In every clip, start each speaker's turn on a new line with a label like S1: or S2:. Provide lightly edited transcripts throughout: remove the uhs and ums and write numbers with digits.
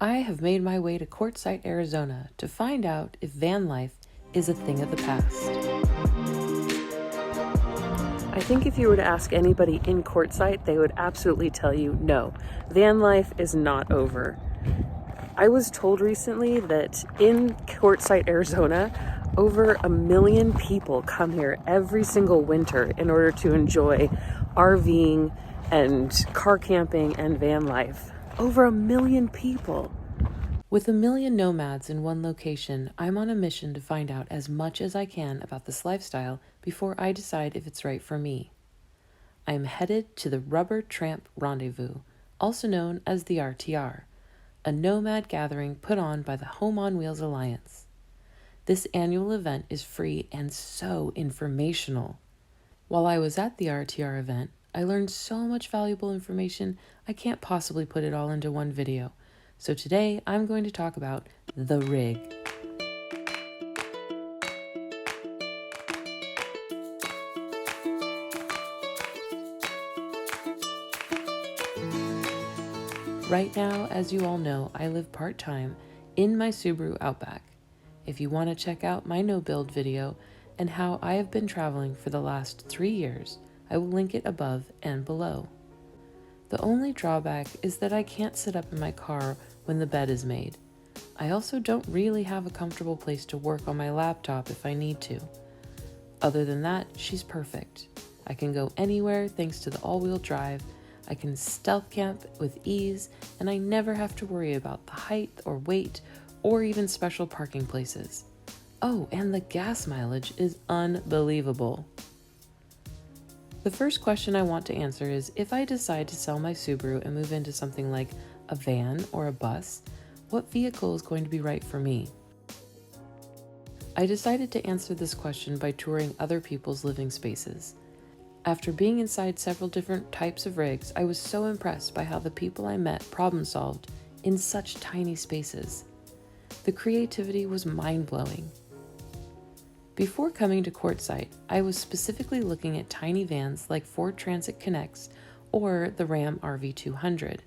S1: I have made my way to Quartzsite, Arizona to find out if van life is a thing of the past. I think if you were to ask anybody in Quartzsite, they would absolutely tell you, no, van life is not over. I was told recently that in Quartzsite, Arizona, over 1 million people come here every single winter in order to enjoy RVing and car camping and van life. Over 1 million people. With 1 million nomads in one location, I'm on a mission to find out as much as I can about this lifestyle before I decide if it's right for me. I am headed to the Rubber Tramp Rendezvous, also known as the RTR, a nomad gathering put on by the Home on Wheels Alliance. This annual event is free and so informational. While I was at the RTR event, I learned so much valuable information I can't possibly put it all into one video. So today I'm going to talk about the rig. Right now, as you all know, I live part-time in my Subaru Outback. If you want to check out my no-build video and how I have been traveling for the last 3 years, I will link it above and below. The only drawback is that I can't sit up in my car when the bed is made. I also don't really have a comfortable place to work on my laptop if I need to. Other than that, she's perfect. I can go anywhere thanks to the all-wheel drive. I can stealth camp with ease, and I never have to worry about the height or weight or even special parking places. Oh, and the gas mileage is unbelievable. The first question I want to answer is, if I decide to sell my Subaru and move into something like a van or a bus, what vehicle is going to be right for me? I decided to answer this question by touring other people's living spaces. After being inside several different types of rigs, I was so impressed by how the people I met problem solved in such tiny spaces. The creativity was mind-blowing. Before coming to Quartzsite, I was specifically looking at tiny vans like Ford Transit Connects or the Ram RV200.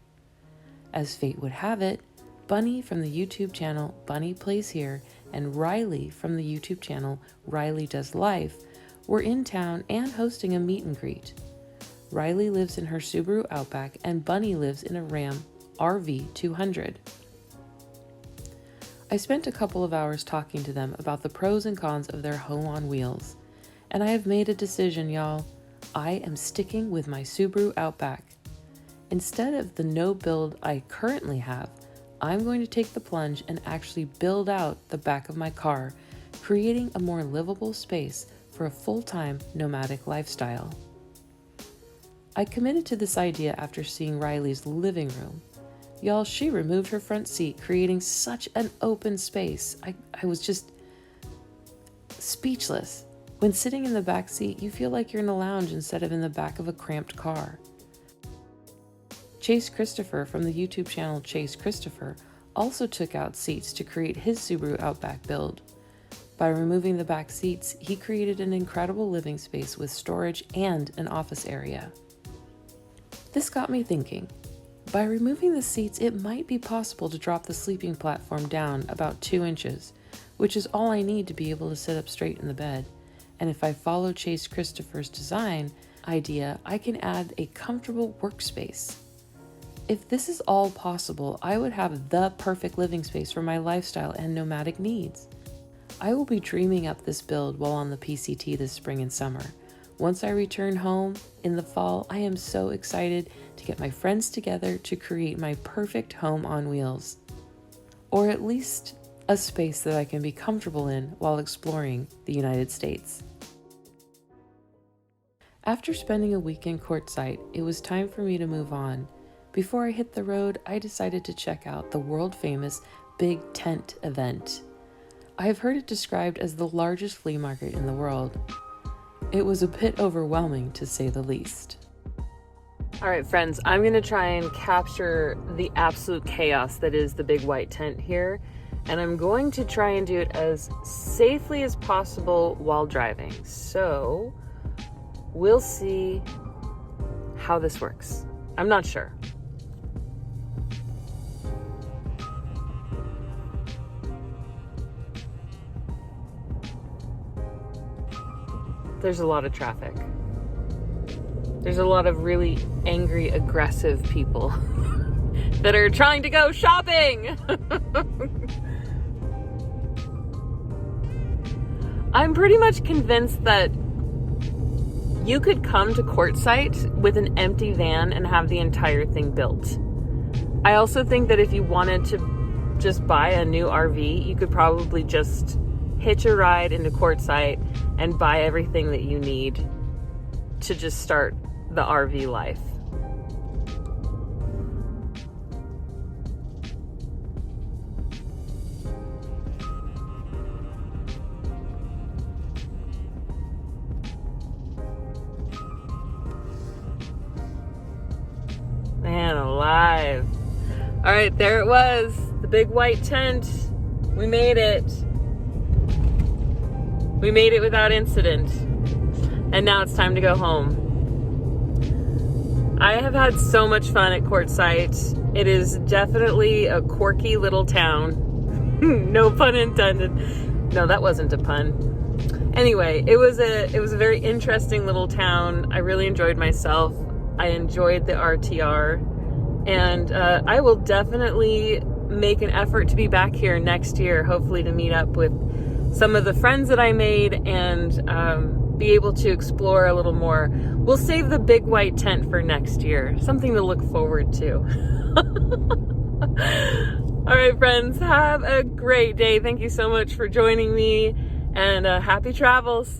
S1: As fate would have it, Bunny from the YouTube channel Bunny Plays Here and Riley from the YouTube channel Riley Does Life were in town and hosting a meet and greet. Riley lives in her Subaru Outback and Bunny lives in a Ram RV200. I spent a couple of hours talking to them about the pros and cons of their home on wheels, and I have made a decision, y'all. I am sticking with my Subaru Outback. Instead of the no build I currently have, I'm going to take the plunge and actually build out the back of my car, creating a more livable space for a full-time nomadic lifestyle. I committed to this idea after seeing Riley's living room. Y'all, she removed her front seat, creating such an open space. I was just speechless. When sitting in the back seat, you feel like you're in a lounge instead of in the back of a cramped car. Chase Christopher from the YouTube channel Chase Christopher also took out seats to create his Subaru Outback build. By removing the back seats, he created an incredible living space with storage and an office area. This got me thinking. By removing the seats, it might be possible to drop the sleeping platform down about 2 inches, which is all I need to be able to sit up straight in the bed. And if I follow Chase Christopher's design idea, I can add a comfortable workspace. If this is all possible, I would have the perfect living space for my lifestyle and nomadic needs. I will be dreaming up this build while on the PCT this spring and summer. Once I return home in the fall, I am so excited to get my friends together to create my perfect home on wheels. Or at least a space that I can be comfortable in while exploring the United States. After spending a week in Quartzsite, it was time for me to move on. Before I hit the road, I decided to check out the world-famous Big Tent event. I have heard it described as the largest flea market in the world. It was a bit overwhelming, to say the least. All right, friends, I'm gonna try and capture the absolute chaos that is the big white tent here, and I'm going to try and do it as safely as possible while driving. So we'll see how this works. I'm not sure. there's a lot of traffic. There's a lot of really angry, aggressive people that are trying to go shopping. I'm pretty much convinced that you could come to Quartzsite with an empty van and have the entire thing built. I also think that if you wanted to just buy a new RV, you could probably just hitch a ride into Quartzsite and buy everything that you need to just start the RV life. Man alive. All right, there it was. The big white tent. We made it. We made it without incident. And now it's time to go home. I have had so much fun at Quartzsite. It is definitely a quirky little town. No pun intended. No, that wasn't a pun. Anyway, it was a very interesting little town. I really enjoyed myself. I enjoyed the RTR, and I will definitely make an effort to be back here next year, hopefully to meet up with some of the friends that I made and be able to explore a little more. We'll save the big white tent for next year, something to look forward to. All right, friends, have a great day. Thank you so much for joining me, and happy travels.